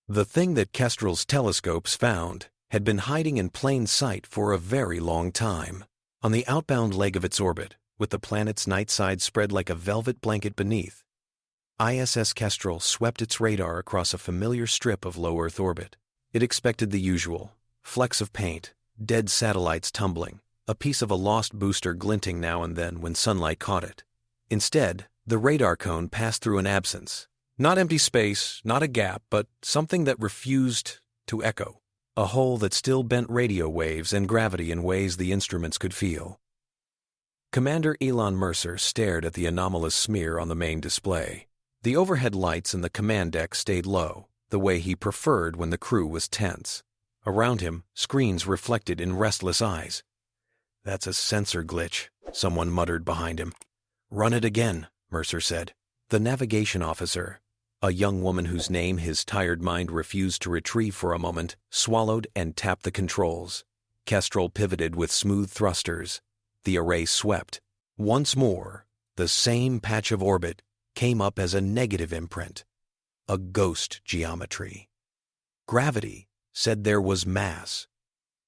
The thing that Kestrel's telescopes found had been hiding in plain sight for a very long time. On the outbound leg of its orbit, with the planet's night side spread like a velvet blanket beneath, ISS Kestrel swept its radar across a familiar strip of low Earth orbit. It expected the usual: flecks of paint, dead satellites tumbling, a piece of a lost booster glinting now and then when sunlight caught it. Instead, the radar cone passed through an absence. Not empty space, not a gap, but something that refused to echo. A hole that still bent radio waves and gravity in ways the instruments could feel. Commander Elon Mercer stared at the anomalous smear on the main display. The overhead lights in the command deck stayed low, the way he preferred when the crew was tense. Around him, screens reflected in restless eyes. "That's a sensor glitch," someone muttered behind him. "Run it again," Mercer said. The navigation officer, a young woman whose name his tired mind refused to retrieve for a moment, swallowed and tapped the controls. Kestrel pivoted with smooth thrusters. The array swept. Once more, the same patch of orbit came up as a negative imprint. A ghost geometry. Gravity said there was mass.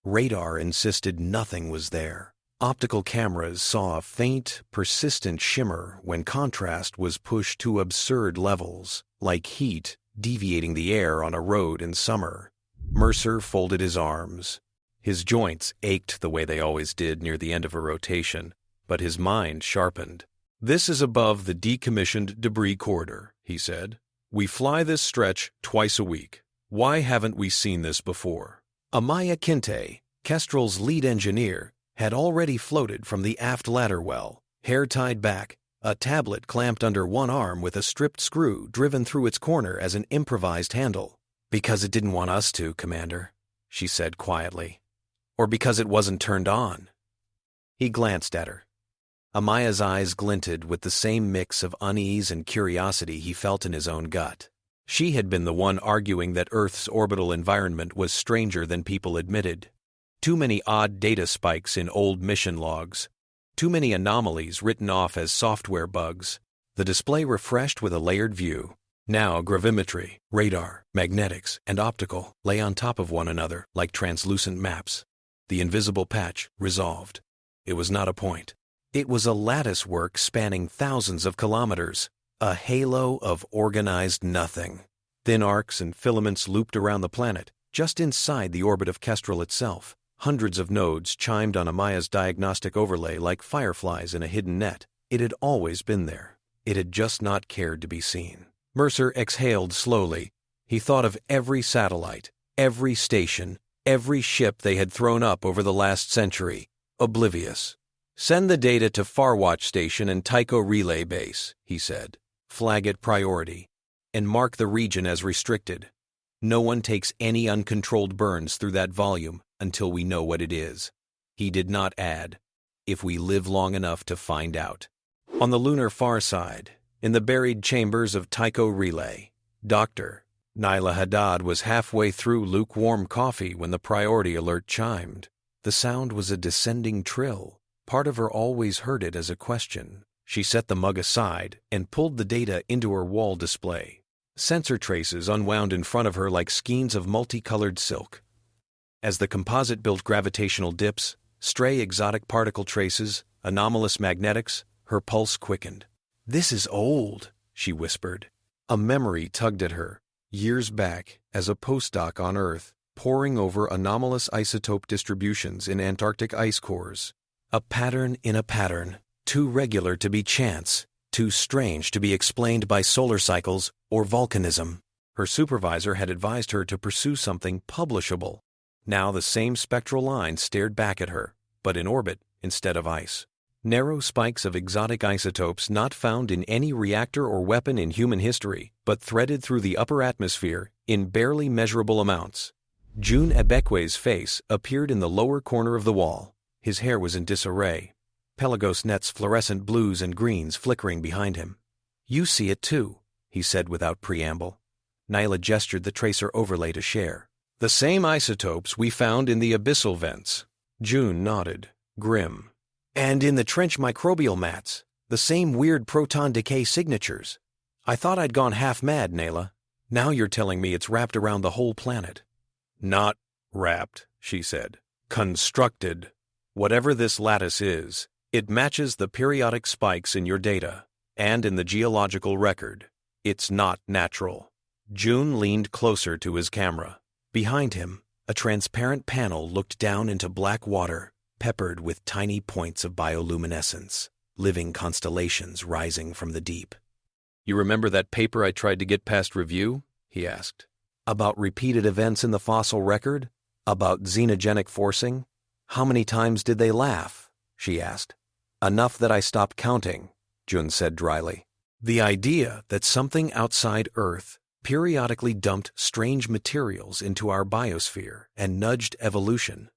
Radar insisted nothing was there. Optical cameras saw a faint, persistent shimmer when contrast was pushed to absurd levels, like heat deviating the air on a road in summer. Mercer folded his arms. His joints ached the way they always did near the end of a rotation, but his mind sharpened. "This is above the decommissioned debris corridor," he said. "We fly this stretch twice a week. Why haven't we seen this before?" Amaya Kinte, Kestrel's lead engineer, had already floated from the aft ladder well, hair tied back, a tablet clamped under one arm with a stripped screw driven through its corner as an improvised handle. "Because it didn't want us to, Commander," she said quietly. "Or because it wasn't turned on." He glanced at her. Amaya's eyes glinted with the same mix of unease and curiosity he felt in his own gut. She had been the one arguing that Earth's orbital environment was stranger than people admitted. Too many odd data spikes in old mission logs. Too many anomalies written off as software bugs. The display refreshed with a layered view. Now gravimetry, radar, magnetics, and optical lay on top of one another like translucent maps. The invisible patch resolved. It was not a point. It was a lattice work spanning thousands of kilometers, a halo of organized nothing. Thin arcs and filaments looped around the planet, just inside the orbit of Kestrel itself. Hundreds of nodes chimed on Amaya's diagnostic overlay like fireflies in a hidden net. It had always been there. It had just not cared to be seen. Mercer exhaled slowly. He thought of every satellite, every station, every ship they had thrown up over the last century, oblivious. "Send the data to Farwatch Station and Tycho Relay Base," he said. "Flag it priority, and mark the region as restricted. No one takes any uncontrolled burns through that volume until we know what it is." He did not add, "if we live long enough to find out." On the lunar far side, in the buried chambers of Tycho Relay, Dr. Naila Haddad was halfway through lukewarm coffee when the priority alert chimed. The sound was a descending trill. Part of her always heard it as a question. She set the mug aside and pulled the data into her wall display. Sensor traces unwound in front of her like skeins of multicolored silk. As the composite built gravitational dips, stray exotic particle traces, anomalous magnetics, her pulse quickened. "This is old," she whispered. A memory tugged at her, years back as a postdoc on Earth, poring over anomalous isotope distributions in Antarctic ice cores. A pattern in a pattern, too regular to be chance, too strange to be explained by solar cycles or volcanism. Her supervisor had advised her to pursue something publishable. Now the same spectral line stared back at her, but in orbit instead of ice. Narrow spikes of exotic isotopes not found in any reactor or weapon in human history, but threaded through the upper atmosphere in barely measurable amounts. Jun Ebekwe's face appeared in the lower corner of the wall. His hair was in disarray, Pelagos Net's fluorescent blues and greens flickering behind him. "You see it too," he said without preamble. Naila gestured the tracer overlay to share. "The same isotopes we found in the abyssal vents." Jun nodded, grim. "And in the trench microbial mats, the same weird proton decay signatures. I thought I'd gone half mad, Naila." Now you're telling me it's wrapped around the whole planet. Not wrapped, she said. Constructed. Whatever this lattice is, it matches the periodic spikes in your data and in the geological record. It's not natural. Jun leaned closer to his camera. Behind him, a transparent panel looked down into black water, peppered with tiny points of bioluminescence, living constellations rising from the deep. You remember that paper I tried to get past review? He asked. About repeated events in the fossil record? About xenogenic forcing? How many times did they laugh? She asked. Enough that I stopped counting, Jun said dryly. The idea that something outside Earth periodically dumped strange materials into our biosphere and nudged evolution.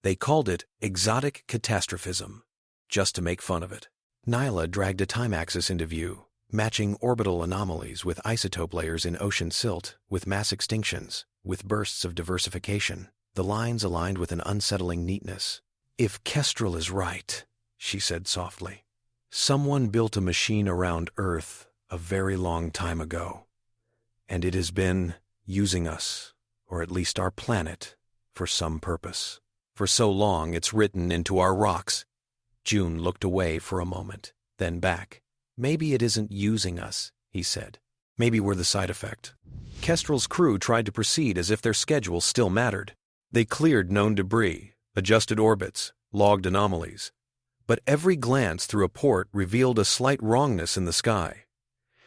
They called it exotic catastrophism, just to make fun of it. Naila dragged a time axis into view, matching orbital anomalies with isotope layers in ocean silt, with mass extinctions, with bursts of diversification. The lines aligned with an unsettling neatness. If Kestrel is right, she said softly, someone built a machine around Earth a very long time ago, and it has been using us, or at least our planet, for some purpose. For so long it's written into our rocks. Jun looked away for a moment, then back. Maybe it isn't using us, he said. Maybe we're the side effect. Kestrel's crew tried to proceed as if their schedule still mattered. They cleared known debris, adjusted orbits, logged anomalies. But every glance through a port revealed a slight wrongness in the sky.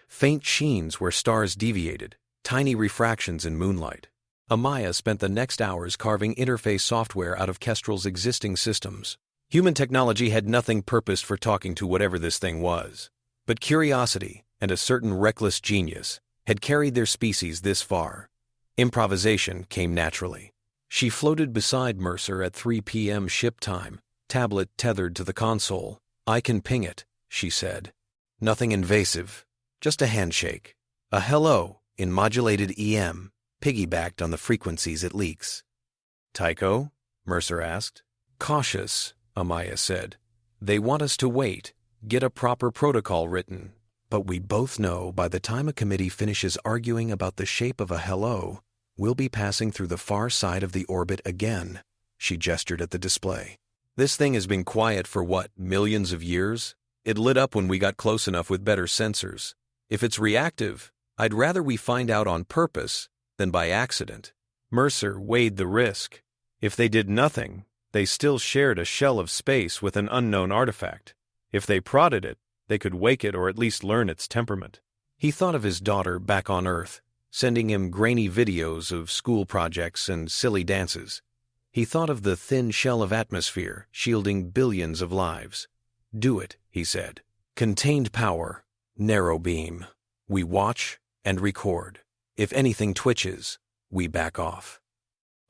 Faint sheens where stars deviated, tiny refractions in moonlight. Amaya spent the next hours carving interface software out of Kestrel's existing systems. Human technology had nothing purposed for talking to whatever this thing was. But curiosity and a certain reckless genius had carried their species this far. Improvisation came naturally. She floated beside Mercer at 3 p.m. ship time, tablet tethered to the console. I can ping it, she said. Nothing invasive, just a handshake. A hello in modulated EM, piggybacked on the frequencies it leaks. Tycho? Mercer asked. Cautious, Amaya said. They want us to wait, get a proper protocol written. But we both know by the time a committee finishes arguing about the shape of a hello, we'll be passing through the far side of the orbit again. She gestured at the display. This thing has been quiet for what, millions of years? It lit up when we got close enough with better sensors. If it's reactive, I'd rather we find out on purpose than by accident. Mercer weighed the risk. If they did nothing, they still shared a shell of space with an unknown artifact. If they prodded it, they could wake it or at least learn its temperament. He thought of his daughter back on Earth, sending him grainy videos of school projects and silly dances. He thought of the thin shell of atmosphere shielding billions of lives. Do it, he said. Contained power, narrow beam. We watch and record. If anything twitches, we back off.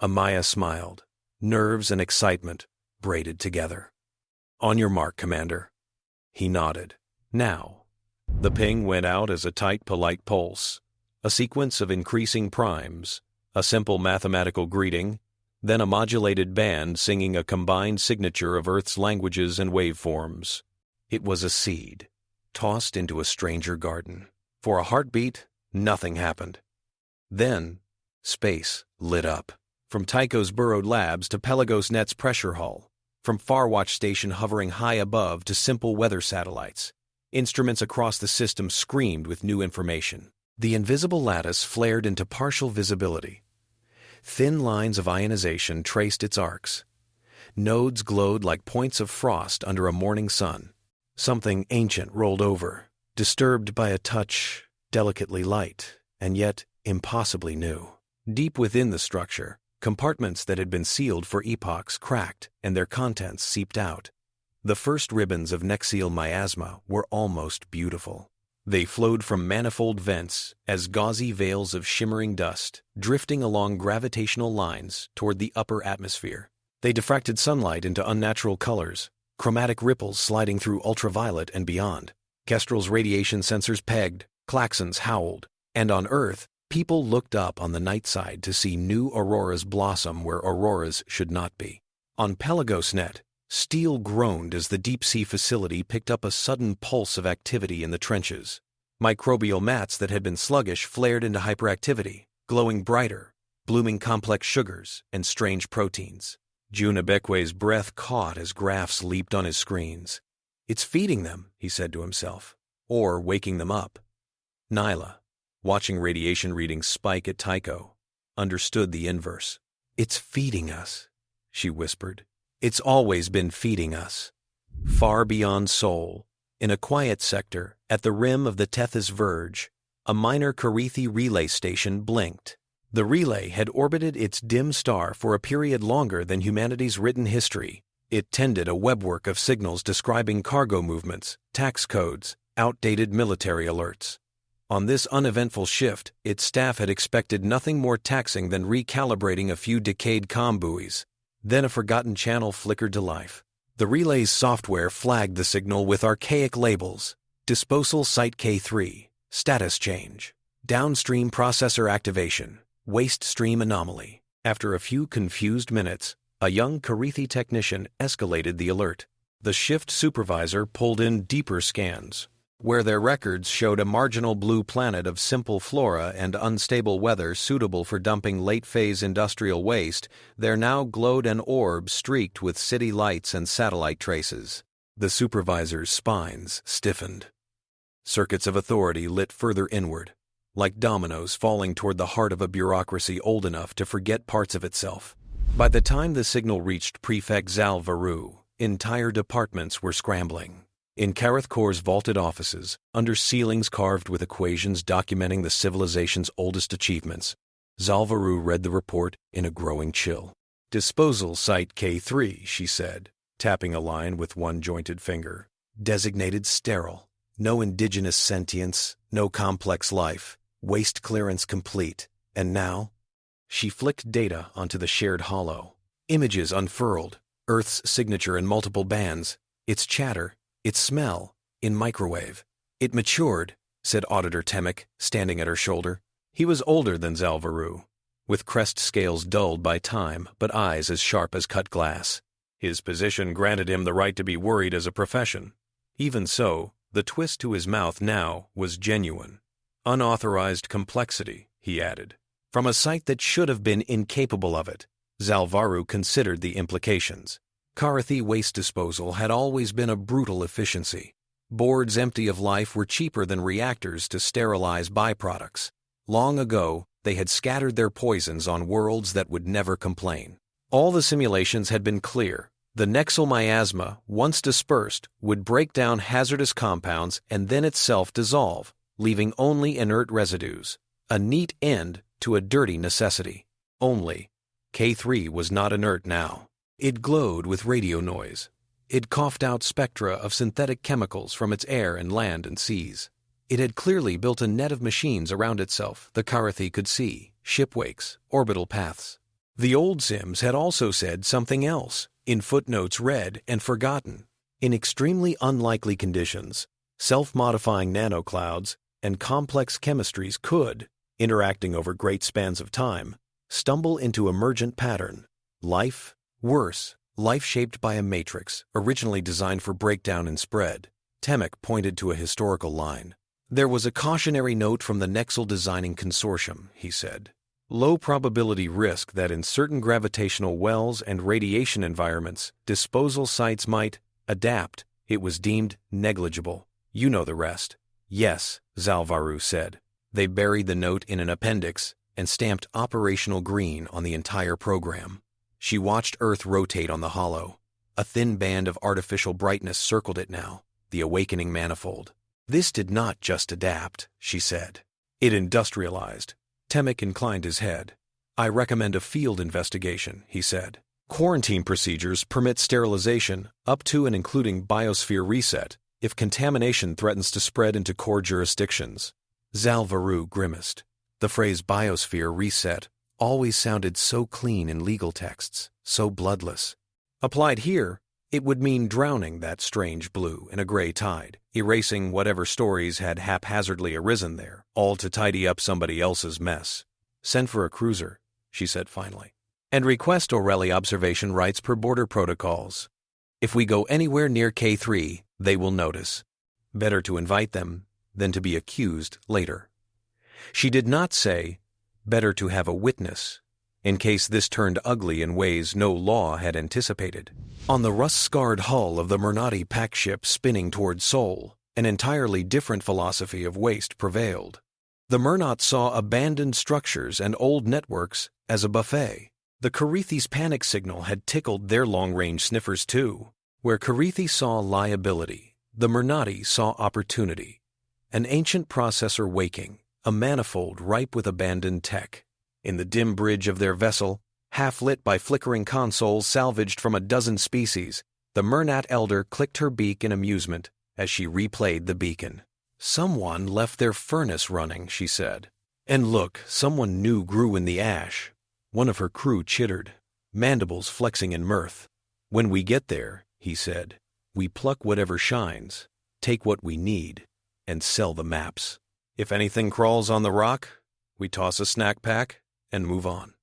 Amaya smiled, nerves and excitement braided together. On your mark, Commander. He nodded. Now. The ping went out as a tight, polite pulse. A sequence of increasing primes, a simple mathematical greeting, then a modulated band singing a combined signature of Earth's languages and waveforms. It was a seed, tossed into a stranger garden. For a heartbeat, nothing happened. Then, space lit up. From Tycho's burrowed labs to Pelagos-Net's pressure hull, from Farwatch Station hovering high above to simple weather satellites, instruments across the system screamed with new information. The invisible lattice flared into partial visibility. Thin lines of ionization traced its arcs. Nodes glowed like points of frost under a morning sun. Something ancient rolled over, disturbed by a touch delicately light, and yet impossibly new. Deep within the structure, compartments that had been sealed for epochs cracked and their contents seeped out. The first ribbons of Nexil Miasma were almost beautiful. They flowed from manifold vents as gauzy veils of shimmering dust, drifting along gravitational lines toward the upper atmosphere. They diffracted sunlight into unnatural colors, chromatic ripples sliding through ultraviolet and beyond. Kestrel's radiation sensors pegged, klaxons howled, and on Earth, people looked up on the night side to see new auroras blossom where auroras should not be. On Pelagos-Net, steel groaned as the deep-sea facility picked up a sudden pulse of activity in the trenches. Microbial mats that had been sluggish flared into hyperactivity, glowing brighter, blooming complex sugars and strange proteins. Jun breath caught as graphs leaped on his screens. It's feeding them, he said to himself, or waking them up. Naila, watching radiation readings spike at Tycho, understood the inverse. It's feeding us, she whispered. It's always been feeding us. Far beyond Sol, in a quiet sector at the rim of the Tethys Verge, a minor Kharithi relay station blinked. The relay had orbited its dim star for a period longer than humanity's written history. It tended a webwork of signals describing cargo movements, tax codes, outdated military alerts. On this uneventful shift, its staff had expected nothing more taxing than recalibrating a few decayed comm buoys. Then a forgotten channel flickered to life. The relay's software flagged the signal with archaic labels: disposal site K3, status change, downstream processor activation, waste stream anomaly. After a few confused minutes, a young Kharithi technician escalated the alert. The shift supervisor pulled in deeper scans. Where their records showed a marginal blue planet of simple flora and unstable weather suitable for dumping late-phase industrial waste, there now glowed an orb streaked with city lights and satellite traces. The supervisor's spines stiffened. Circuits of authority lit further inward, like dominoes falling toward the heart of a bureaucracy old enough to forget parts of itself. By the time the signal reached Prefect Varu, entire departments were scrambling. In Kharithi Corps' vaulted offices, under ceilings carved with equations documenting the civilization's oldest achievements, Varu read the report in a growing chill. Disposal Site K3, she said, tapping a line with one jointed finger. Designated sterile. No indigenous sentience, no complex life. Waste clearance complete. And now? She flicked data onto the shared holo. Images unfurled, Earth's signature in multiple bands, its chatter, its smell, in microwave. It matured, said Auditor Temek, standing at her shoulder. He was older than Varu, with crest scales dulled by time but eyes as sharp as cut glass. His position granted him the right to be worried as a profession. Even so, the twist to his mouth now was genuine. Unauthorized complexity, he added. From a site that should have been incapable of it, Varu considered the implications. Kharithi waste disposal had always been a brutal efficiency. Boards empty of life were cheaper than reactors to sterilize byproducts. Long ago, they had scattered their poisons on worlds that would never complain. All the simulations had been clear. The Nexil Miasma, once dispersed, would break down hazardous compounds and then itself dissolve, leaving only inert residues. A neat end to a dirty necessity. Only, K3 was not inert now. It glowed with radio noise. It coughed out spectra of synthetic chemicals from its air and land and seas. It had clearly built a net of machines around itself the Kharithi could see, shipwakes, orbital paths. The old Sims had also said something else, in footnotes read and forgotten. In extremely unlikely conditions, self-modifying nanoclouds and complex chemistries could, interacting over great spans of time, stumble into emergent pattern. Life, worse, life shaped by a matrix, originally designed for breakdown and spread. Temek pointed to a historical line. There was a cautionary note from the Nexil Designing Consortium, he said. Low probability risk that in certain gravitational wells and radiation environments, disposal sites might adapt. It was deemed negligible. You know the rest. Yes, Varu said. They buried the note in an appendix and stamped operational green on the entire program. She watched Earth rotate on the holo. A thin band of artificial brightness circled it now, the awakening manifold. This did not just adapt, she said. It industrialized. Temek inclined his head. I recommend a field investigation, he said. Quarantine procedures permit sterilization up to and including biosphere reset if contamination threatens to spread into core jurisdictions. Varu grimaced. The phrase biosphere reset always sounded so clean in legal texts, so bloodless. Applied here, it would mean drowning that strange blue in a gray tide, erasing whatever stories had haphazardly arisen there, all to tidy up somebody else's mess. Send for a cruiser, she said finally, and request Aureli observation rights per border protocols. If we go anywhere near K3, they will notice. Better to invite them than to be accused later. She did not say, "Better to have a witness," in case this turned ugly in ways no law had anticipated. On the rust-scarred hull of the Murnati pack ship spinning toward Sol, an entirely different philosophy of waste prevailed. The Murnaut saw abandoned structures and old networks as a buffet. The Kharithi's panic signal had tickled their long-range sniffers too. Where Kharithi saw liability, the Murnati saw opportunity. An ancient processor waking, a manifold ripe with abandoned tech. In the dim bridge of their vessel, half-lit by flickering consoles salvaged from a dozen species, the Murnat elder clicked her beak in amusement as she replayed the beacon. "Someone left their furnace running," she said. "And look, someone new grew in the ash." One of her crew chittered, mandibles flexing in mirth. "When we get there," he said, "we pluck whatever shines, take what we need, and sell the maps. If anything crawls on the rock, we toss a snack pack and move on."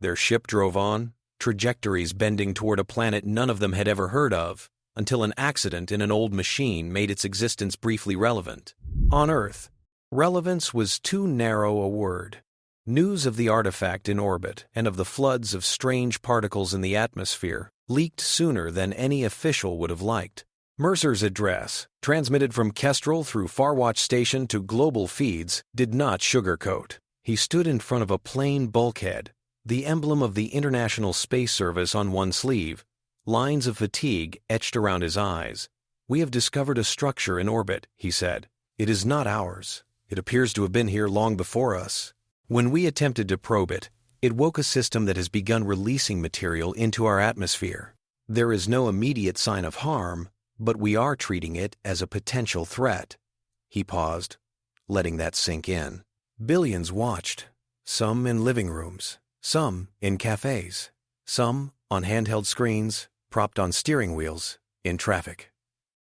Their ship drove on, trajectories bending toward a planet none of them had ever heard of, until an accident in an old machine made its existence briefly relevant. On Earth, relevance was too narrow a word. News of the artifact in orbit and of the floods of strange particles in the atmosphere leaked sooner than any official would have liked. Mercer's address, transmitted from Kestrel through Farwatch Station to global feeds, did not sugarcoat. He stood in front of a plain bulkhead, the emblem of the International Space Service on one sleeve, lines of fatigue etched around his eyes. "We have discovered a structure in orbit," he said. "It is not ours. It appears to have been here long before us. When we attempted to probe it, it woke a system that has begun releasing material into our atmosphere. There is no immediate sign of harm, but we are treating it as a potential threat." He paused, letting that sink in. Billions watched, some in living rooms, some in cafes, some on handheld screens, propped on steering wheels, in traffic.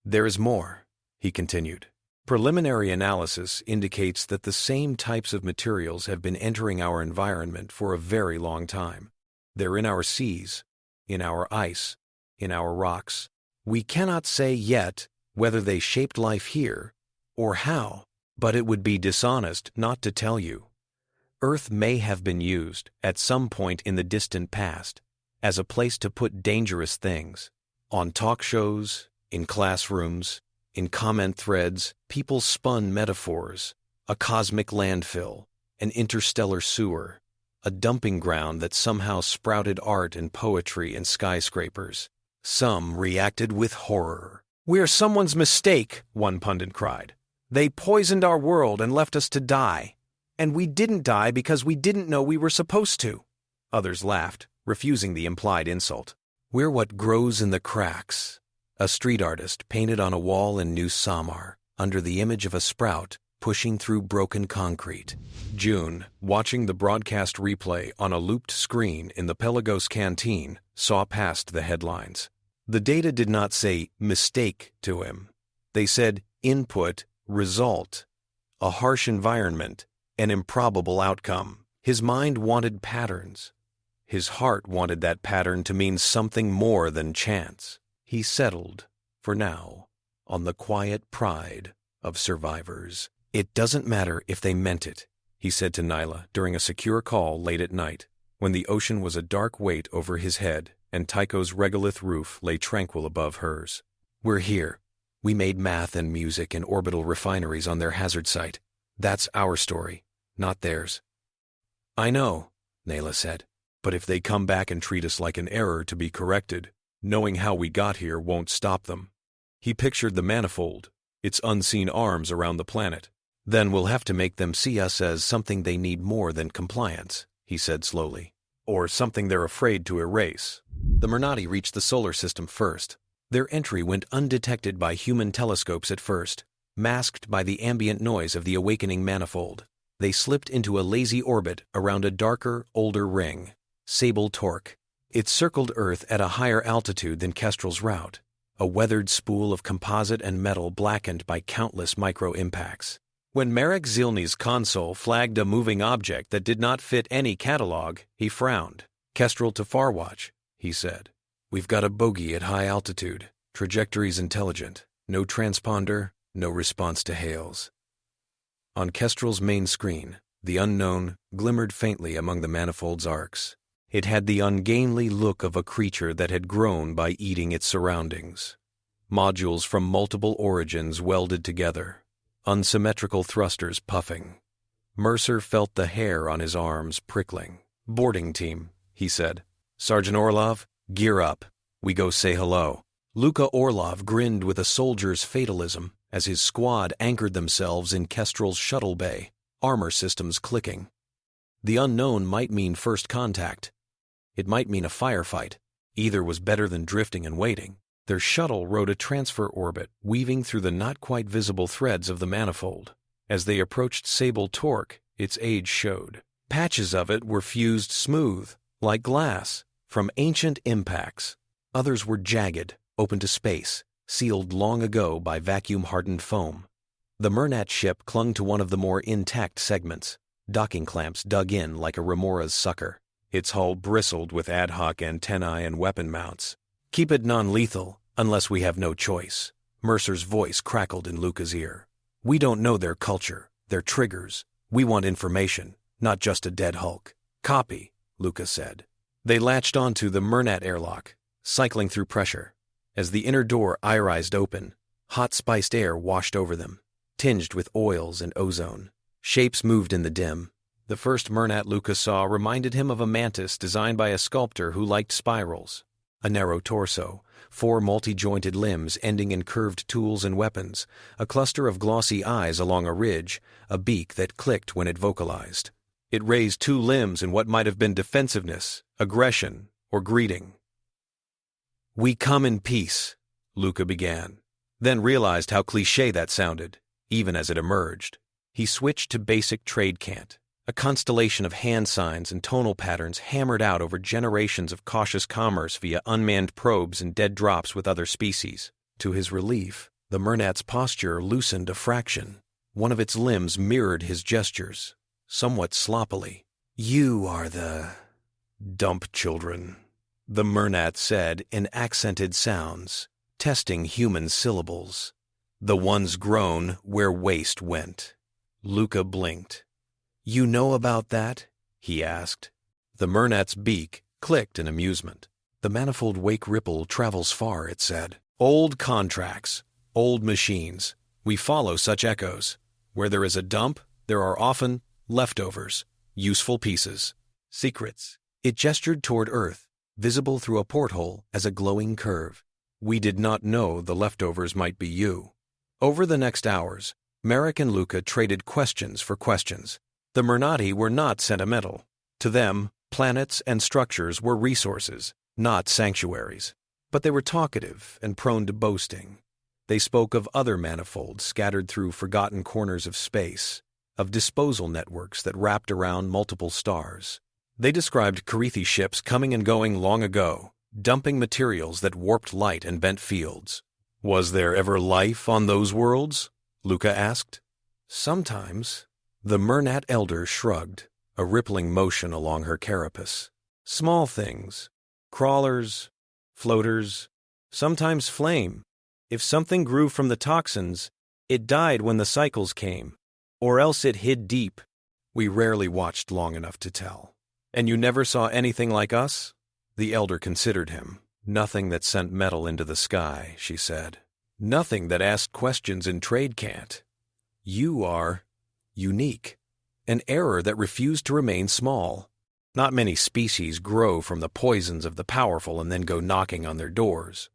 "There is more," he continued. "Preliminary analysis indicates that the same types of materials have been entering our environment for a very long time. They're in our seas, in our ice, in our rocks. We cannot say yet whether they shaped life here or how, but it would be dishonest not to tell you. Earth may have been used, at some point in the distant past, as a place to put dangerous things. On talk shows, in classrooms, in comment threads, people spun metaphors: a cosmic landfill, an interstellar sewer, a dumping ground that somehow sprouted art and poetry and skyscrapers. Some reacted with horror. "We're someone's mistake," one pundit cried. "They poisoned our world and left us to die. And we didn't die because we didn't know we were supposed to." Others laughed, refusing the implied insult. "We're what grows in the cracks." A street artist painted on a wall in New Samar, under the image of a sprout pushing through broken concrete. Jun, watching the broadcast replay on a looped screen in the Pelagos canteen, saw past the headlines. The data did not say "mistake" to him. They said input, result, a harsh environment, an improbable outcome. His mind wanted patterns. His heart wanted that pattern to mean something more than chance. He settled, for now, on the quiet pride of survivors. "It doesn't matter if they meant it," he said to Naila during a secure call late at night, when the ocean was a dark weight over his head and Tycho's regolith roof lay tranquil above hers. "We're here. We made math and music and orbital refineries on their hazard site. That's our story, not theirs." "I know," Naila said, "but if they come back and treat us like an error to be corrected, knowing how we got here won't stop them." He pictured the Manifold, its unseen arms around the planet. "Then we'll have to make them see us as something they need more than compliance," he said slowly. "Or something they're afraid to erase." The Murnati reached the solar system first. Their entry went undetected by human telescopes at first, masked by the ambient noise of the awakening Manifold. They slipped into a lazy orbit around a darker, older ring, Sable Torque. It circled Earth at a higher altitude than Kestrel's route, a weathered spool of composite and metal blackened by countless micro-impacts. When Marek Zilny's console flagged a moving object that did not fit any catalog, he frowned. "Kestrel to Farwatch," he said. "We've got a bogey at high altitude. Trajectory's intelligent. No transponder, no response to hails. On Kestrel's main screen, the unknown glimmered faintly among the Manifold's arcs. It had the ungainly look of a creature that had grown by eating its surroundings. Modules from multiple origins welded together, unsymmetrical thrusters puffing. Mercer felt the hair on his arms prickling. "Boarding team," he said. "Sergeant Orlov, gear up. We go say hello." Luka Orlov grinned with a soldier's fatalism as his squad anchored themselves in Kestrel's shuttle bay, armor systems clicking. The unknown might mean first contact. It might mean a firefight. Either was better than drifting and waiting. Their shuttle rode a transfer orbit, weaving through the not-quite-visible threads of the Manifold. As they approached Sable Torque, its age showed. Patches of it were fused smooth, like glass, from ancient impacts. Others were jagged, open to space, sealed long ago by vacuum-hardened foam. The Murnati ship clung to one of the more intact segments, docking clamps dug in like a remora's sucker. Its hull bristled with ad hoc antennae and weapon mounts. "Keep it non-lethal, unless we have no choice." Mercer's voice crackled in Luka's ear. "We don't know their culture, their triggers. We want information, not just a dead hulk." "Copy," Luka said. They latched onto the Murnati airlock, cycling through pressure. As the inner door irised open, hot spiced air washed over them, tinged with oils and ozone. Shapes moved in the dim. The first Murnati Luka saw reminded him of a mantis designed by a sculptor who liked spirals. A narrow torso, 4 multi-jointed limbs ending in curved tools and weapons, a cluster of glossy eyes along a ridge, a beak that clicked when it vocalized. It raised 2 limbs in what might have been defensiveness, aggression, or greeting. "We come in peace," Luka began, then realized how cliché that sounded, even as it emerged. He switched to basic trade cant, a constellation of hand signs and tonal patterns hammered out over generations of cautious commerce via unmanned probes and dead drops with other species. To his relief, the Murnati's posture loosened a fraction. One of its limbs mirrored his gestures, somewhat sloppily. "You are the dump children," the Murnati said in accented sounds, testing human syllables. "The ones grown where waste went." Luka blinked. "You know about that?" he asked. The Murnati's beak clicked in amusement. "The Manifold wake ripple travels far," it said. "Old contracts, old machines. We follow such echoes. Where there is a dump, there are often leftovers, useful pieces, secrets." It gestured toward Earth, visible through a porthole as a glowing curve. "We did not know the leftovers might be you." Over the next hours, Merrick and Luka traded questions for questions. The Murnati were not sentimental. To them, planets and structures were resources, not sanctuaries. But they were talkative and prone to boasting. They spoke of other manifolds scattered through forgotten corners of space, of disposal networks that wrapped around multiple stars. They described Kharithi ships coming and going long ago, dumping materials that warped light and bent fields. "Was there ever life on those worlds?" Luka asked. "Sometimes." The Murnati elder shrugged, a rippling motion along her carapace. "Small things. Crawlers, floaters, sometimes flame. If something grew from the toxins, it died when the cycles came, or else it hid deep. We rarely watched long enough to tell." "And you never saw anything like us?" The elder considered him. "Nothing that sent metal into the sky," she said. "Nothing that asked questions in trade cant. You are unique, an error that refused to remain small. Not many species grow from the poisons of the powerful and then go knocking on their doors."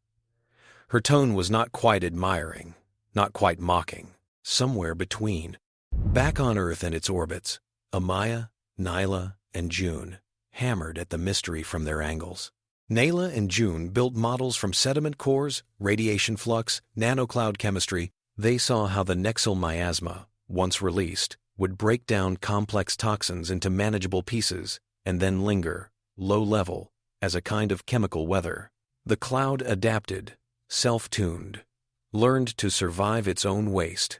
Her tone was not quite admiring, not quite mocking, somewhere between. Back on Earth and its orbits, Amaya, Naila, and Jun hammered at the mystery from their angles. Naila and Jun built models from sediment cores, radiation flux, nanocloud chemistry. They saw how the Nexil Miasma, once released, would break down complex toxins into manageable pieces and then linger, low level, as a kind of chemical weather. The cloud adapted, self-tuned, learned to survive its own waste.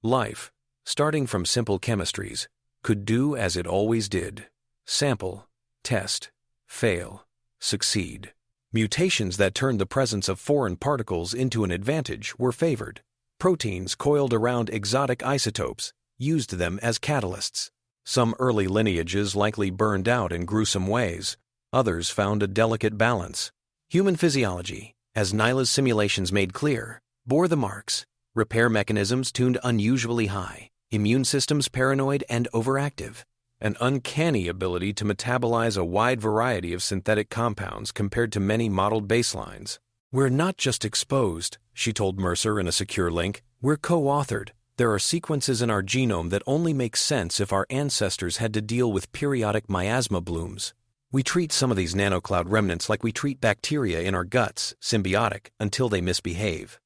Life, starting from simple chemistries, could do as it always did: sample, test, fail, succeed. Mutations that turned the presence of foreign particles into an advantage were favored. Proteins coiled around exotic isotopes, used them as catalysts. Some early lineages likely burned out in gruesome ways. Others found a delicate balance. Human physiology, as Naila's simulations made clear, bore the marks. Repair mechanisms tuned unusually high, immune systems paranoid and overactive, an uncanny ability to metabolize a wide variety of synthetic compounds compared to many modeled baselines. "We're not just exposed," she told Mercer in a secure link. "We're co-authored. There are sequences in our genome that only make sense if our ancestors had to deal with periodic miasma blooms. We treat some of these nanocloud remnants like we treat bacteria in our guts, symbiotic, until they misbehave."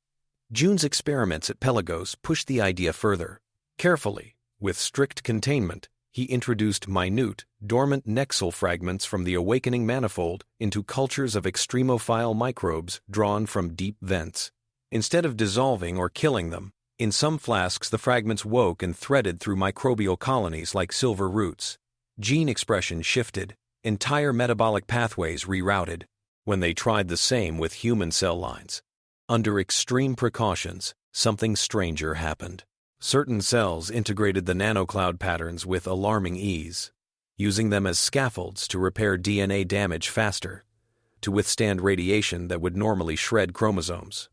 Jun's experiments at Pelagos pushed the idea further. Carefully, with strict containment, he introduced minute, dormant Nexil fragments from the awakening manifold into cultures of extremophile microbes drawn from deep vents. Instead of dissolving or killing them, in some flasks the fragments woke and threaded through microbial colonies like silver roots. Gene expression shifted, entire metabolic pathways rerouted. When they tried the same with human cell lines, under extreme precautions, something stranger happened. Certain cells integrated the nanocloud patterns with alarming ease, using them as scaffolds to repair DNA damage faster, to withstand radiation that would normally shred chromosomes.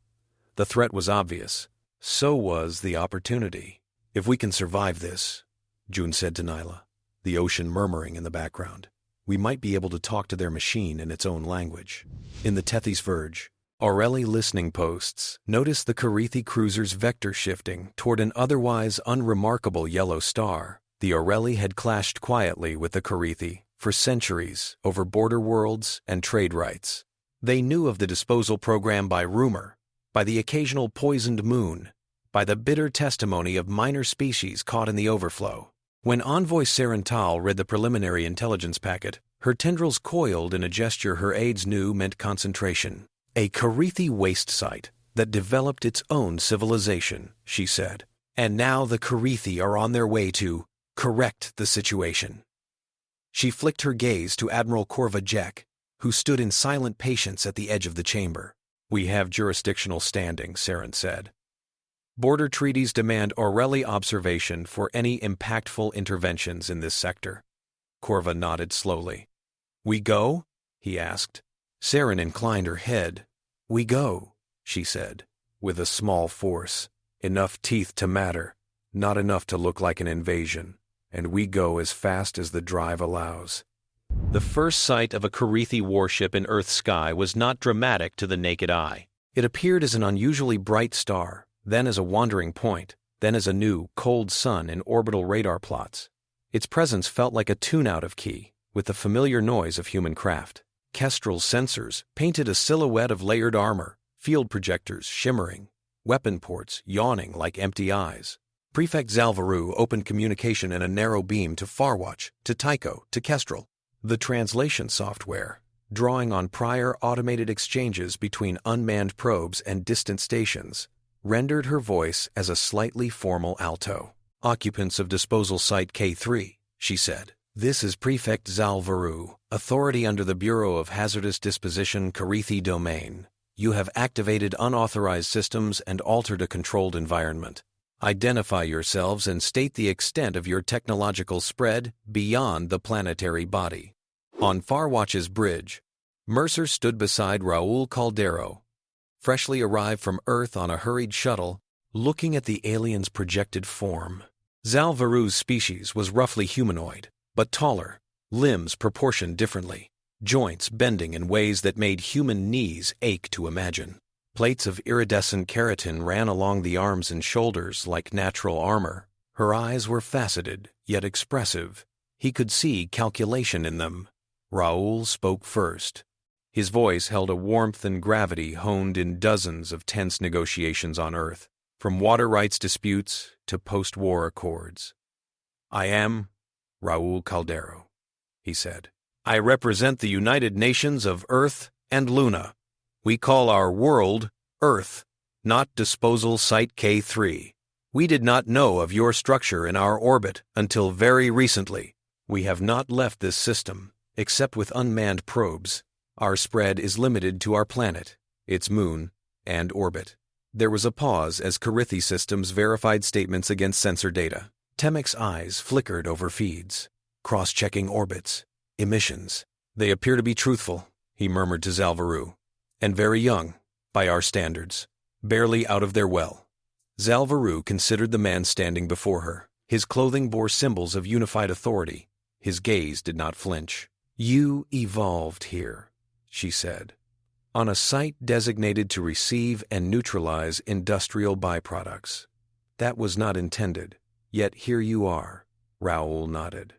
The threat was obvious. So was the opportunity. "If we can survive this," Jun said to Naila, the ocean murmuring in the background, "we might be able to talk to their machine in its own language." In the Tethys Verge, Aureli listening posts noticed the Kharithi cruiser's vector shifting toward an otherwise unremarkable yellow star. The Aureli had clashed quietly with the Kharithi for centuries over border worlds and trade rights. They knew of the disposal program by rumor, by the occasional poisoned moon, by the bitter testimony of minor species caught in the overflow. When Envoy Serental read the preliminary intelligence packet, her tendrils coiled in a gesture her aides knew meant concentration. "A Kharithi waste site that developed its own civilization," she said. "And now the Kharithi are on their way to correct the situation." She flicked her gaze to Admiral Corva Jek, who stood in silent patience at the edge of the chamber. "We have jurisdictional standing," Saren said. "Border treaties demand Aureli observation for any impactful interventions in this sector." Corva nodded slowly. "We go?" he asked. Saren inclined her head. "We go," she said, with a small force. "Enough teeth to matter, not enough to look like an invasion, and we go as fast as the drive allows." The first sight of a Kharithi warship in Earth's sky was not dramatic to the naked eye. It appeared as an unusually bright star, then as a wandering point, then as a new, cold sun in orbital radar plots. Its presence felt like a tune-out of key, with the familiar noise of human craft. Kestrel's sensors painted a silhouette of layered armor, field projectors shimmering, weapon ports yawning like empty eyes. Prefect Varu opened communication in a narrow beam to Farwatch, to Tycho, to Kestrel. The translation software, drawing on prior automated exchanges between unmanned probes and distant stations, rendered her voice as a slightly formal alto. "Occupants of disposal site K3, she said. "This is Prefect Varu, authority under the Bureau of Hazardous Disposition Kharithi Domain. You have activated unauthorized systems and altered a controlled environment. Identify yourselves and state the extent of your technological spread beyond the planetary body." On Farwatch's bridge, Mercer stood beside Raul Caldero, freshly arrived from Earth on a hurried shuttle, looking at the alien's projected form. Varu's species was roughly humanoid, but taller, limbs proportioned differently, joints bending in ways that made human knees ache to imagine. Plates of iridescent keratin ran along the arms and shoulders like natural armor. Her eyes were faceted, yet expressive. He could see calculation in them. Raul spoke first. His voice held a warmth and gravity honed in dozens of tense negotiations on Earth, from water rights disputes to post-war accords. "I am Raul Caldero," he said. "I represent the United Nations of Earth and Luna. We call our world Earth, not disposal site K3. We did not know of your structure in our orbit until very recently. We have not left this system, except with unmanned probes. Our spread is limited to our planet, its moon, and orbit." There was a pause as Kharithi systems verified statements against sensor data. Temek's eyes flickered over feeds, cross-checking orbits, emissions. They appear to be truthful, he murmured to Varu. And very young, by our standards. Barely out of their well. Varu considered the man standing before her. His clothing bore symbols of unified authority. His gaze did not flinch. You evolved here, she said, on a site designated to receive and neutralize industrial byproducts. That was not intended, yet here you are, Raoul nodded.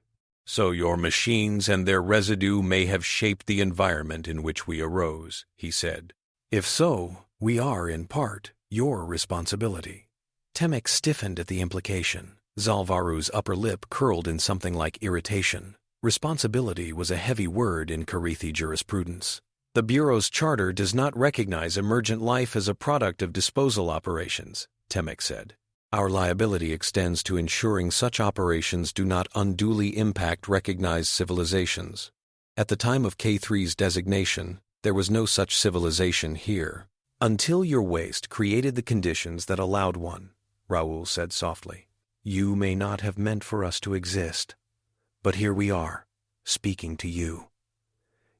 So your machines and their residue may have shaped the environment in which we arose, he said. If so, we are, in part, your responsibility. Temek stiffened at the implication. Varu's upper lip curled in something like irritation. Responsibility was a heavy word in Kharithi jurisprudence. The Bureau's charter does not recognize emergent life as a product of disposal operations, Temek said. Our liability extends to ensuring such operations do not unduly impact recognized civilizations. At the time of K3's designation, there was no such civilization here. Until your waste created the conditions that allowed one, Raoul said softly. You may not have meant for us to exist, but here we are, speaking to you.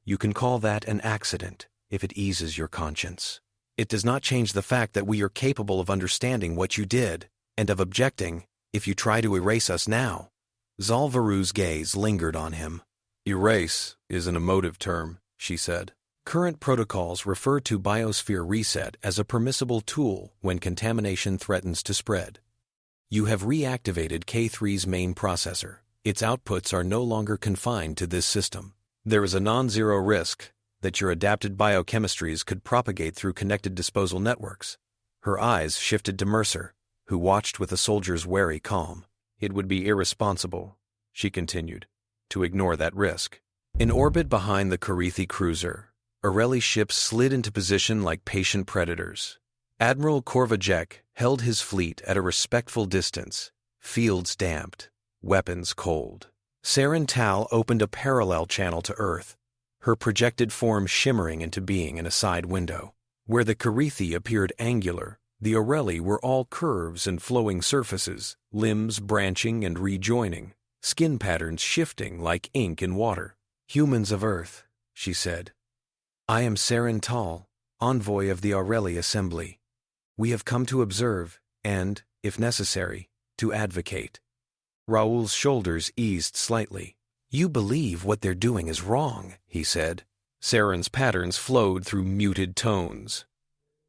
You can call that an accident if it eases your conscience. It does not change the fact that we are capable of understanding what you did, and of objecting if you try to erase us now. Varu's gaze lingered on him. Erase is an emotive term, she said. Current protocols refer to biosphere reset as a permissible tool when contamination threatens to spread. You have reactivated K3's main processor. Its outputs are no longer confined to this system. There is a non-zero risk that your adapted biochemistries could propagate through connected disposal networks. Her eyes shifted to Mercer, who watched with a soldier's wary calm. It would be irresponsible, she continued, to ignore that risk. In orbit behind the Kharithi cruiser, Aureli's ships slid into position like patient predators. Admiral Korvajek held his fleet at a respectful distance, fields damped, weapons cold. Saren Tal opened a parallel channel to Earth, her projected form shimmering into being in a side window. Where the Kharithi appeared angular, the Aureli were all curves and flowing surfaces, limbs branching and rejoining, skin patterns shifting like ink in water. Humans of Earth, she said. I am Saren Tal, envoy of the Aureli Assembly. We have come to observe and, if necessary, to advocate. Raoul's shoulders eased slightly. You believe what they're doing is wrong, he said. Saren's patterns flowed through muted tones.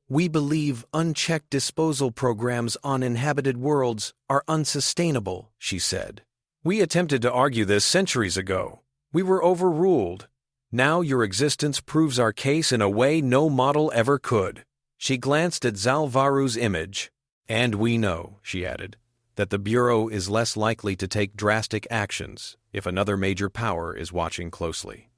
We believe unchecked disposal programs on inhabited worlds are unsustainable, she said. We attempted to argue this centuries ago. We were overruled. Now your existence proves our case in a way no model ever could. She glanced at Varu's image. And we know, she added, that the Bureau is less likely to take drastic actions if another major power is watching closely.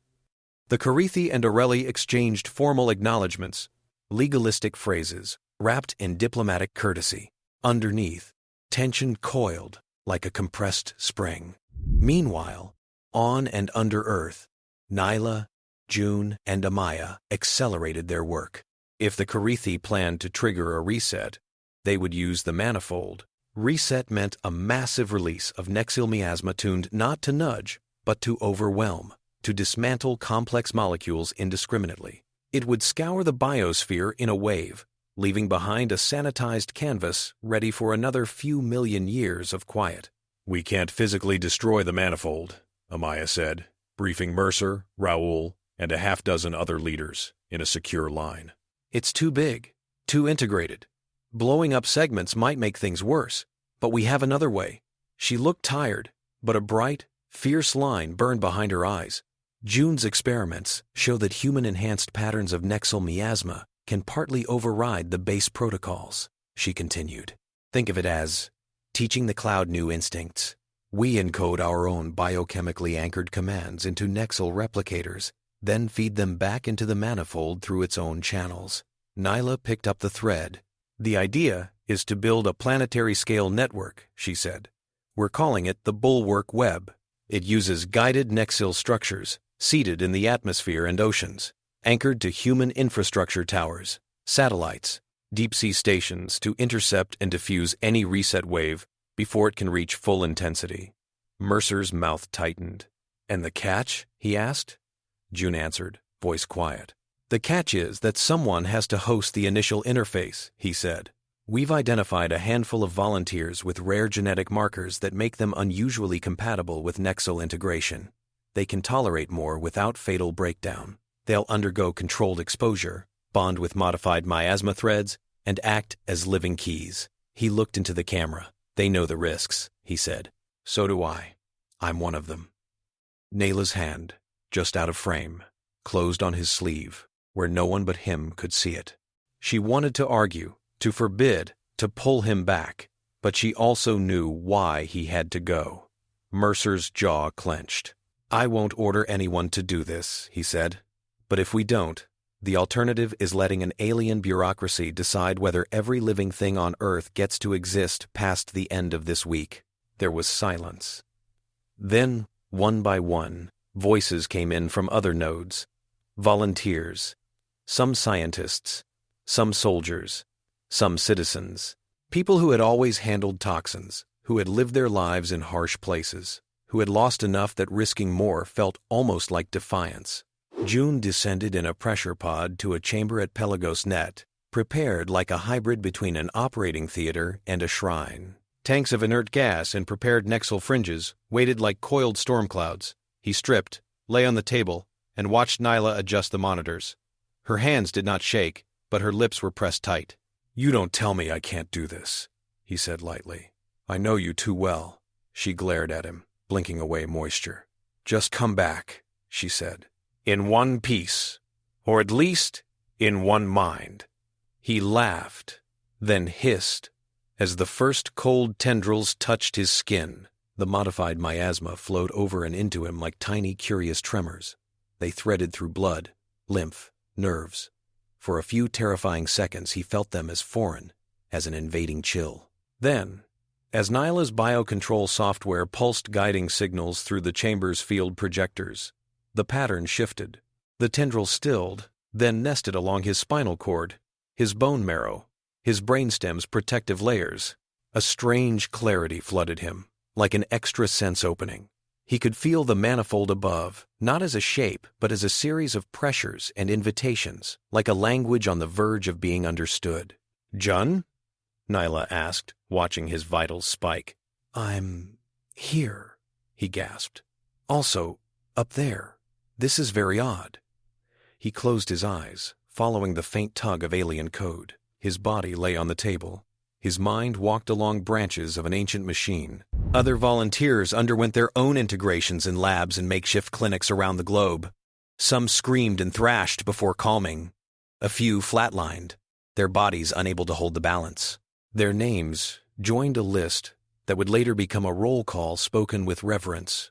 The Kharithi and Aureli exchanged formal acknowledgments, legalistic phrases wrapped in diplomatic courtesy. Underneath, tension coiled like a compressed spring. Meanwhile, on and under Earth, Naila, Jun, and Amaya accelerated their work. If the Kharithi planned to trigger a reset, they would use the Manifold. Reset meant a massive release of Nexil Miasma tuned not to nudge, but to overwhelm, to dismantle complex molecules indiscriminately. It would scour the biosphere in a wave, leaving behind a sanitized canvas ready for another few million years of quiet. We can't physically destroy the Manifold, Amaya said, briefing Mercer, Raoul, and a half-dozen other leaders in a secure line. It's too big, too integrated. Blowing up segments might make things worse, but we have another way. She looked tired, but a bright, fierce line burned behind her eyes. Jun's experiments show that human-enhanced patterns of Nexil Miasma can partly override the base protocols, she continued. Think of it as teaching the cloud new instincts. We encode our own biochemically anchored commands into Nexil replicators, then feed them back into the Manifold through its own channels. Naila picked up the thread. The idea is to build a planetary-scale network, she said. We're calling it the Bulwark Web. It uses guided Nexil structures, seated in the atmosphere and oceans, anchored to human infrastructure towers, satellites, deep-sea stations to intercept and diffuse any reset wave before it can reach full intensity. Mercer's mouth tightened. "And the catch?" he asked. Jun answered, voice quiet. "The catch is that someone has to host the initial interface," he said. "We've identified a handful of volunteers with rare genetic markers that make them unusually compatible with Nexil integration. They can tolerate more without fatal breakdown. They'll undergo controlled exposure, bond with modified miasma threads, and act as living keys." He looked into the camera. "They know the risks," he said. "So do I. I'm one of them." Naila's hand, just out of frame, closed on his sleeve, where no one but him could see it. She wanted to argue, to forbid, to pull him back, but she also knew why he had to go. Mercer's jaw clenched. "I won't order anyone to do this," he said. "But if we don't, the alternative is letting an alien bureaucracy decide whether every living thing on Earth gets to exist past the end of this week." There was silence. Then, one by one, voices came in from other nodes. Volunteers. Some scientists. Some soldiers. Some citizens. People who had always handled toxins, who had lived their lives in harsh places, who had lost enough that risking more felt almost like defiance. Jun descended in a pressure pod to a chamber at Pelagos Net, prepared like a hybrid between an operating theater and a shrine. Tanks of inert gas and prepared Nexil fringes waited like coiled storm clouds. He stripped, lay on the table, and watched Naila adjust the monitors. Her hands did not shake, but her lips were pressed tight. "You don't tell me I can't do this," he said lightly. "I know you too well." She glared at him, blinking away moisture. "Just come back," she said. "In one piece, or at least in one mind." He laughed, then hissed. As the first cold tendrils touched his skin, the modified miasma flowed over and into him like tiny, curious tremors. They threaded through blood, lymph, nerves. For a few terrifying seconds he felt them as foreign as an invading chill. Then, as Naila's biocontrol software pulsed guiding signals through the chamber's field projectors, the pattern shifted. The tendrils stilled, then nested along his spinal cord, his bone marrow, his brainstem's protective layers. A strange clarity flooded him, like an extra sense opening. He could feel the manifold above, not as a shape, but as a series of pressures and invitations, like a language on the verge of being understood. "Jun?" Naila asked, watching his vitals spike. "I'm here," he gasped. "Also, up there. This is very odd." He closed his eyes, following the faint tug of alien code. His body lay on the table. His mind walked along branches of an ancient machine. Other volunteers underwent their own integrations in labs and makeshift clinics around the globe. Some screamed and thrashed before calming. A few flatlined, their bodies unable to hold the balance. Their names joined a list that would later become a roll call spoken with reverence.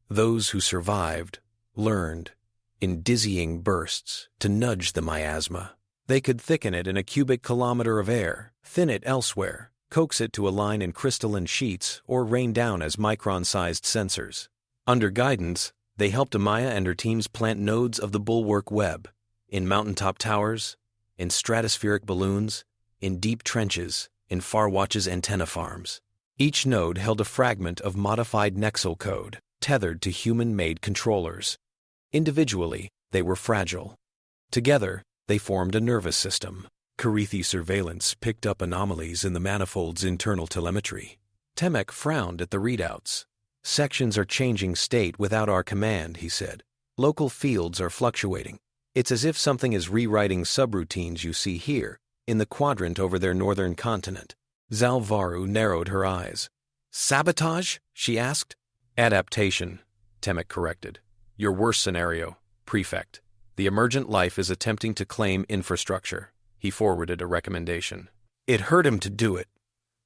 Those who survived learned, in dizzying bursts, to nudge the miasma. They could thicken it in a cubic kilometer of air, thin it elsewhere, coax it to align in crystalline sheets, or rain down as micron-sized sensors. Under guidance, they helped Amaya and her teams plant nodes of the Bulwark Web, in mountaintop towers, in stratospheric balloons, in deep trenches, in Farwatch's antenna farms. Each node held a fragment of modified Nexil code, tethered to human-made controllers. Individually, they were fragile. Together, they formed a nervous system. Kharithi surveillance picked up anomalies in the Manifold's internal telemetry. Temek frowned at the readouts. "Sections are changing state without our command," he said. "Local fields are fluctuating. It's as if something is rewriting subroutines you see here, in the quadrant over their northern continent." Varu narrowed her eyes. "Sabotage?" she asked. "Adaptation," Temek corrected. "Your worst scenario, Prefect. The emergent life is attempting to claim infrastructure." He forwarded a recommendation. It hurt him to do it,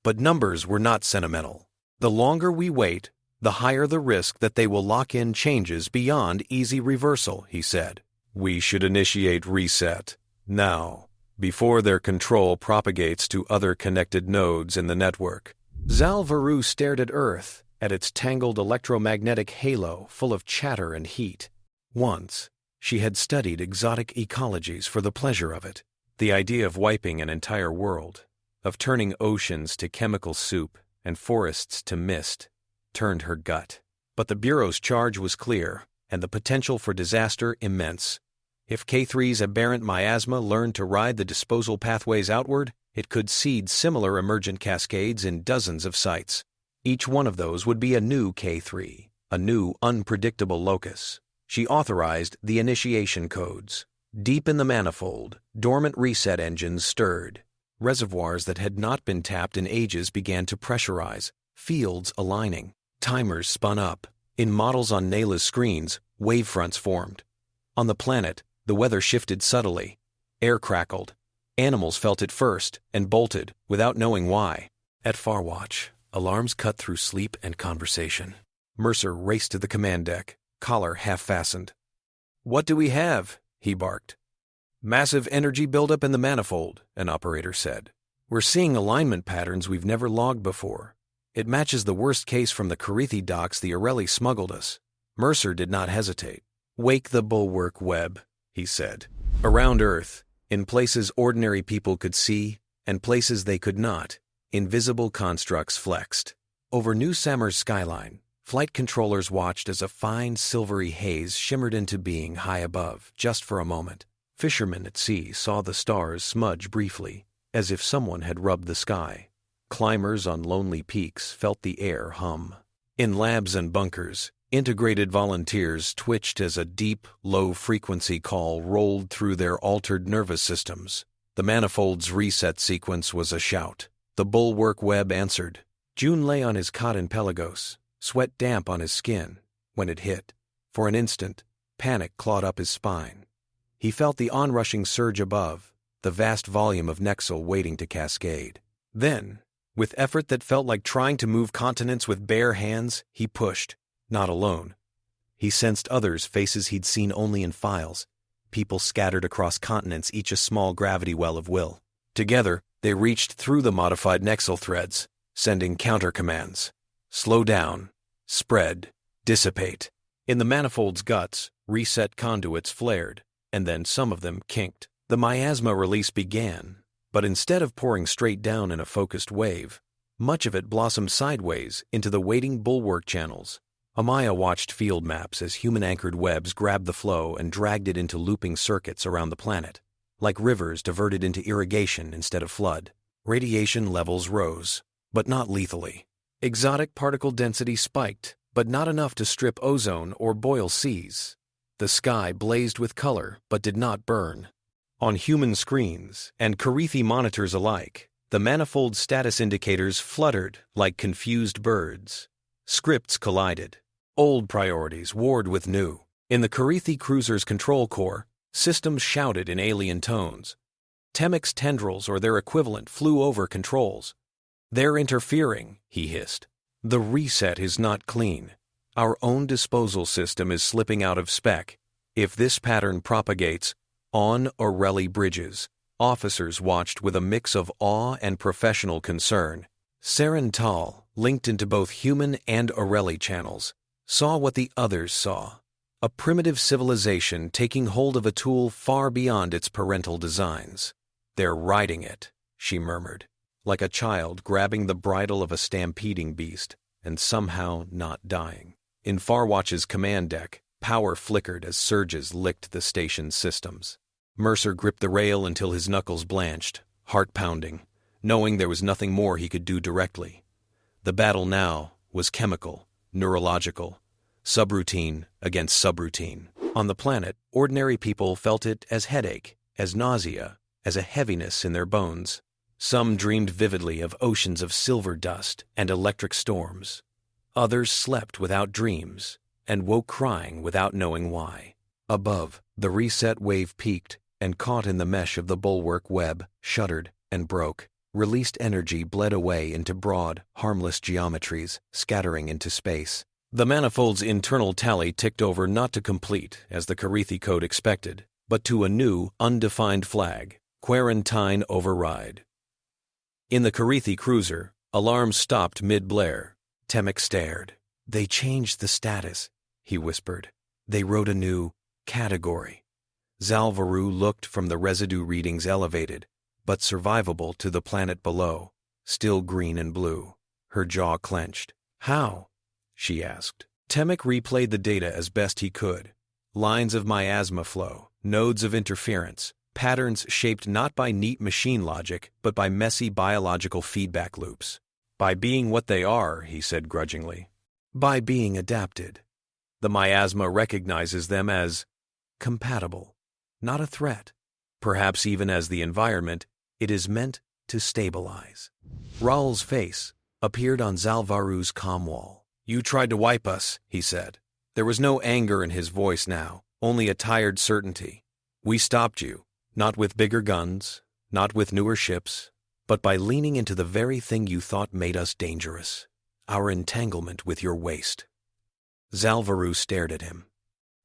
but numbers were not sentimental. "The longer we wait, the higher the risk that they will lock in changes beyond easy reversal," he said. "We should initiate reset now, before their control propagates to other connected nodes in the network." Varu stared at Earth, at its tangled electromagnetic halo full of chatter and heat. Once, she had studied exotic ecologies for the pleasure of it. The idea of wiping an entire world, of turning oceans to chemical soup and forests to mist, turned her gut. But the Bureau's charge was clear, and the potential for disaster immense. If K3's aberrant miasma learned to ride the disposal pathways outward, it could seed similar emergent cascades in dozens of sites. Each one of those would be a new K3, a new unpredictable locus. She authorized the initiation codes. Deep in the Manifold, dormant reset engines stirred. Reservoirs that had not been tapped in ages began to pressurize, fields aligning. Timers spun up. In models on Naila's screens, wavefronts formed. On the planet, the weather shifted subtly. Air crackled. Animals felt it first and bolted, without knowing why. At Farwatch, alarms cut through sleep and conversation. Mercer raced to the command deck, collar half-fastened. "What do we have?" he barked. "Massive energy buildup in the Manifold," an operator said. "We're seeing alignment patterns we've never logged before. It matches the worst case from the Kharithi docks the Aureli smuggled us." Mercer did not hesitate. "Wake the Bulwark Web," he said. Around Earth, in places ordinary people could see and places they could not, invisible constructs flexed. Over New Samar's skyline, flight controllers watched as a fine silvery haze shimmered into being high above, just for a moment. Fishermen at sea saw the stars smudge briefly, as if someone had rubbed the sky. Climbers on lonely peaks felt the air hum. In labs and bunkers, integrated volunteers twitched as a deep, low-frequency call rolled through their altered nervous systems. The Manifold's reset sequence was a shout. The Bulwark Web answered. Jun lay on his cot in Pelagos, sweat damp on his skin, when it hit. For an instant, panic clawed up his spine. He felt the onrushing surge above, the vast volume of Nexil waiting to cascade. Then, with effort that felt like trying to move continents with bare hands, he pushed. Not alone. He sensed others' faces he'd seen only in files, people scattered across continents, each a small gravity well of will. Together, they reached through the modified Nexil threads, sending counter-commands. Slow down, spread, dissipate. In the Manifold's guts, reset conduits flared, and then some of them kinked. The miasma release began, but instead of pouring straight down in a focused wave, much of it blossomed sideways into the waiting bulwark channels. Amaya watched field maps as human-anchored webs grabbed the flow and dragged it into looping circuits around the planet, like rivers diverted into irrigation instead of flood. Radiation levels rose, but not lethally. Exotic particle density spiked, but not enough to strip ozone or boil seas. The sky blazed with color, but did not burn. On human screens and Kharithi monitors alike, the Manifold status indicators fluttered like confused birds. Scripts collided. Old priorities warred with new. In the Kharithi cruiser's control core, systems shouted in alien tones. Temic's tendrils or their equivalent flew over controls. "They're interfering," he hissed. "The reset is not clean. Our own disposal system is slipping out of spec. If this pattern propagates, on Aureli bridges," officers watched with a mix of awe and professional concern. Saren Tal, linked into both human and Aureli channels, saw what the others saw. A primitive civilization taking hold of a tool far beyond its parental designs. "They're riding it," she murmured, like a child grabbing the bridle of a stampeding beast and somehow not dying. In Farwatch's command deck, power flickered as surges licked the station's systems. Mercer gripped the rail until his knuckles blanched, heart pounding, knowing there was nothing more he could do directly. The battle now was chemical, neurological, subroutine against subroutine. On the planet, ordinary people felt it as headache, as nausea, as a heaviness in their bones. Some dreamed vividly of oceans of silver dust and electric storms. Others slept without dreams and woke crying without knowing why. Above, the reset wave peaked and caught in the mesh of the Bulwark Web, shuddered and broke. Released energy bled away into broad, harmless geometries, scattering into space. The Manifold's internal tally ticked over not to complete, as the Kharithi code expected, but to a new, undefined flag, Quarantine Override. In the Kharithi cruiser, alarms stopped mid-blare. Temic stared. "They changed the status," he whispered. "They wrote a new category." Varu looked from the residue readings elevated, but survivable to the planet below, still green and blue. Her jaw clenched. How? She asked. Temek replayed the data as best he could. Lines of miasma flow, nodes of interference, patterns shaped not by neat machine logic, but by messy biological feedback loops. By being what they are, he said grudgingly. By being adapted. The miasma recognizes them as compatible, not a threat. Perhaps even as the environment, it is meant to stabilize. Raul's face appeared on Varu's comm wall. You tried to wipe us, he said. There was no anger in his voice now, only a tired certainty. We stopped you, not with bigger guns, not with newer ships, but by leaning into the very thing you thought made us dangerous, our entanglement with your waste. Varu stared at him.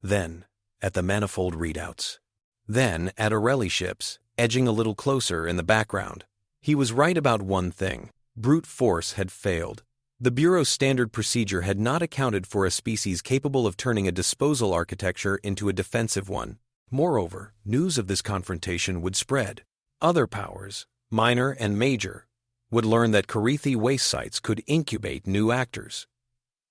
Then, at the Manifold readouts. Then, at Aureli ships, edging a little closer in the background. He was right about one thing. Brute force had failed. The Bureau's standard procedure had not accounted for a species capable of turning a disposal architecture into a defensive one. Moreover, news of this confrontation would spread. Other powers, minor and major, would learn that Kharithi waste sites could incubate new actors.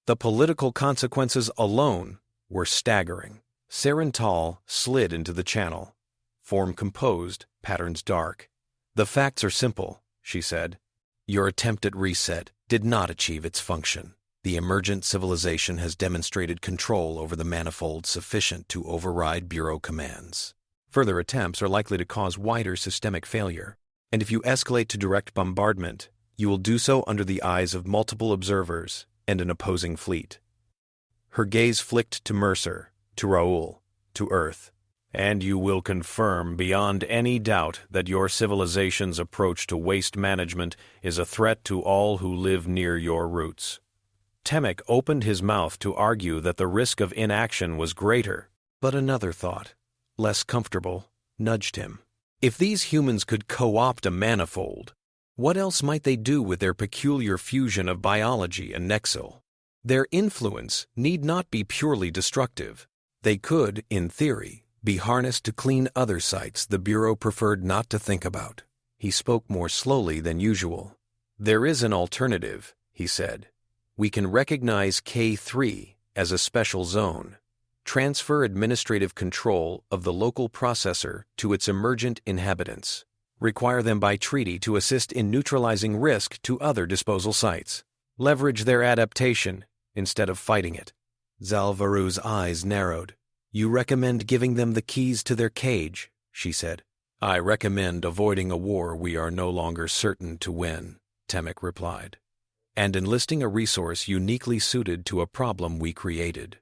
The political consequences alone were staggering. Sarental slid into the channel. Form composed, patterns dark. The facts are simple, she said. Your attempt at reset did not achieve its function. The emergent civilization has demonstrated control over the Manifold sufficient to override Bureau commands. Further attempts are likely to cause wider systemic failure. And if you escalate to direct bombardment, you will do so under the eyes of multiple observers and an opposing fleet. Her gaze flicked to Mercer, to Raul, to Earth. And you will confirm beyond any doubt that your civilization's approach to waste management is a threat to all who live near your roots. Temek opened his mouth to argue that the risk of inaction was greater, but another thought, less comfortable, nudged him. If these humans could co-opt a Manifold, what else might they do with their peculiar fusion of biology and Nexil? Their influence need not be purely destructive. They could, in theory, be harnessed to clean other sites the Bureau preferred not to think about. He spoke more slowly than usual. There is an alternative, he said. We can recognize K3 as a special zone, transfer administrative control of the local processor to its emergent inhabitants, require them by treaty to assist in neutralizing risk to other disposal sites, leverage their adaptation instead of fighting it. Varu's eyes narrowed. You recommend giving them the keys to their cage, she said. I recommend avoiding a war we are no longer certain to win, Temek replied, and enlisting a resource uniquely suited to a problem we created.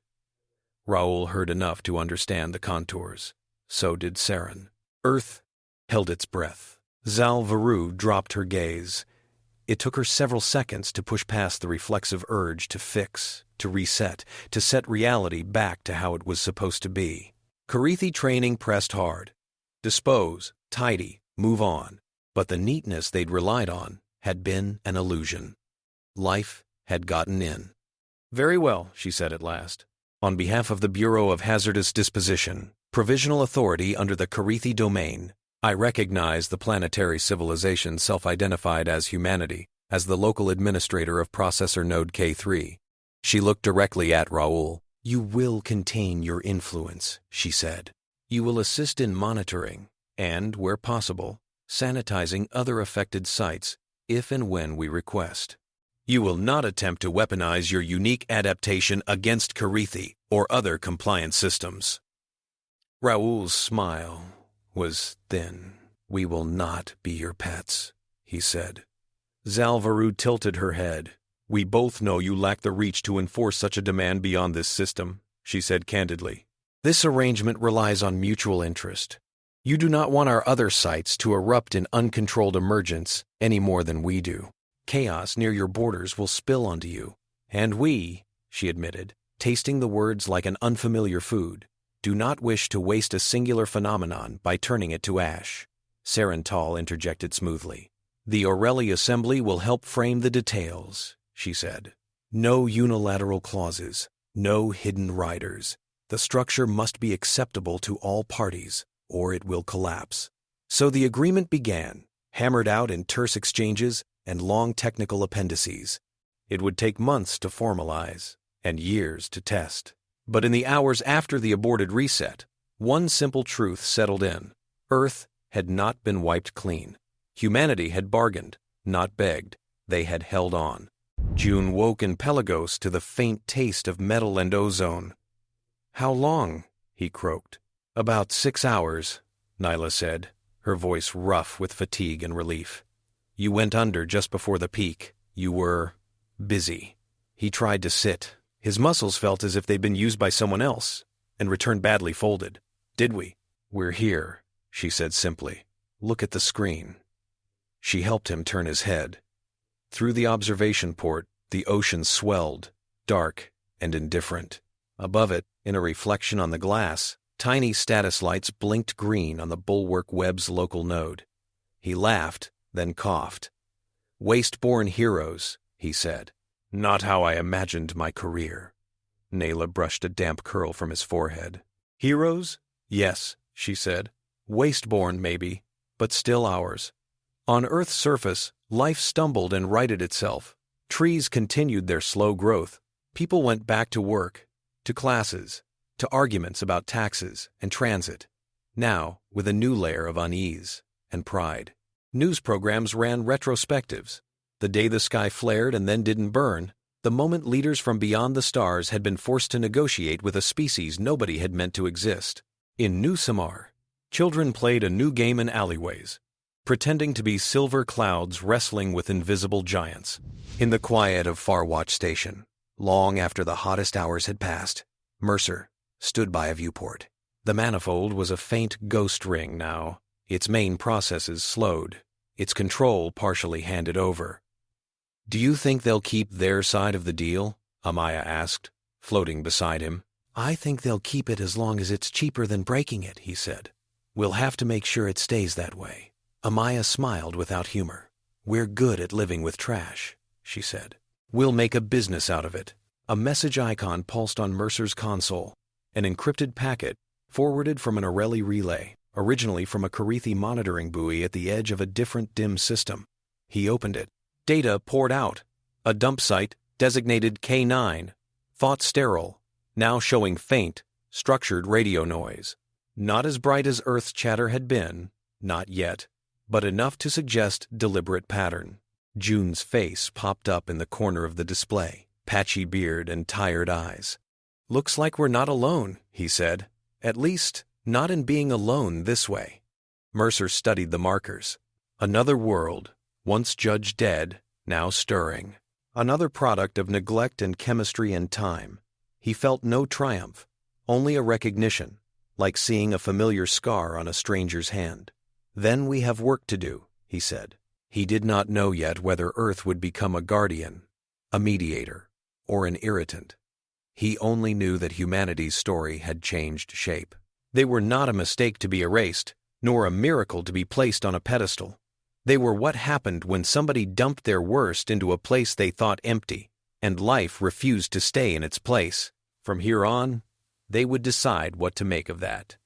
Raul heard enough to understand the contours. So did Saren. Earth held its breath. Varu dropped her gaze. It took her several seconds to push past the reflexive urge to fix, to reset, to set reality back to how it was supposed to be. Kharithi training pressed hard. Dispose, tidy, move on. But the neatness they'd relied on had been an illusion. Life had gotten in. Very well, she said at last. On behalf of the Bureau of Hazardous Disposition, provisional authority under the Kharithi domain, I recognize the planetary civilization self-identified as humanity as the local administrator of processor node K3. She looked directly at Raul. You will contain your influence, she said. You will assist in monitoring and, where possible, sanitizing other affected sites if and when we request. You will not attempt to weaponize your unique adaptation against Kharithi or other compliance systems. Raul's smile was thin. We will not be your pets, he said. Varu tilted her head. We both know you lack the reach to enforce such a demand beyond this system, she said candidly. This arrangement relies on mutual interest. You do not want our other sites to erupt in uncontrolled emergence any more than we do. Chaos near your borders will spill onto you. And we, she admitted, tasting the words like an unfamiliar food, do not wish to waste a singular phenomenon by turning it to ash. Sarental interjected smoothly. The Aureli Assembly will help frame the details, she said. No unilateral clauses, no hidden riders. The structure must be acceptable to all parties, or it will collapse. So the agreement began, hammered out in terse exchanges and long technical appendices. It would take months to formalize, and years to test. But in the hours after the aborted reset, one simple truth settled in. Earth had not been wiped clean. Humanity had bargained, not begged. They had held on. Jun woke in Pelagos to the faint taste of metal and ozone. "How long?" he croaked. "About 6 hours," Naila said, her voice rough with fatigue and relief. "You went under just before the peak. You were busy." He tried to sit. His muscles felt as if they'd been used by someone else, and returned badly folded. "Did we?" "We're here," she said simply. "Look at the screen." She helped him turn his head. Through the observation port, the ocean swelled, dark and indifferent. Above it, in a reflection on the glass, tiny status lights blinked green on the Bulwark Web's local node. He laughed, then coughed. "Waste-born heroes," he said. "Not how I imagined my career." Naila brushed a damp curl from his forehead. "Heroes? Yes," she said. "Waste-born, maybe, but still ours." On Earth's surface, life stumbled and righted itself. Trees continued their slow growth. People went back to work, to classes, to arguments about taxes and transit. Now, with a new layer of unease and pride. News programs ran retrospectives. The day the sky flared and then didn't burn, the moment leaders from beyond the stars had been forced to negotiate with a species nobody had meant to exist. In New Samar, children played a new game in alleyways, pretending to be silver clouds wrestling with invisible giants. In the quiet of Farwatch Station, long after the hottest hours had passed, Mercer stood by a viewport. The Manifold was a faint ghost ring now, its main processes slowed, its control partially handed over. "Do you think they'll keep their side of the deal?" Amaya asked, floating beside him. "I think they'll keep it as long as it's cheaper than breaking it," he said. "We'll have to make sure it stays that way." Amaya smiled without humor. "We're good at living with trash," she said. "We'll make a business out of it." A message icon pulsed on Mercer's console, an encrypted packet forwarded from an Aureli relay, originally from a Kharithi monitoring buoy at the edge of a different dim system. He opened it. Data poured out. A dump site, designated K9, thought sterile, now showing faint, structured radio noise. Not as bright as Earth's chatter had been, not yet, but enough to suggest deliberate pattern. Jun's face popped up in the corner of the display, patchy beard and tired eyes. "Looks like we're not alone," he said. "At least, not in being alone this way." Mercer studied the markers. Another world, once judged dead, now stirring. Another product of neglect and chemistry and time. He felt no triumph, only a recognition, like seeing a familiar scar on a stranger's hand. "Then we have work to do," he said. He did not know yet whether Earth would become a guardian, a mediator, or an irritant. He only knew that humanity's story had changed shape. They were not a mistake to be erased, nor a miracle to be placed on a pedestal. They were what happened when somebody dumped their worst into a place they thought empty, and life refused to stay in its place. From here on, they would decide what to make of that.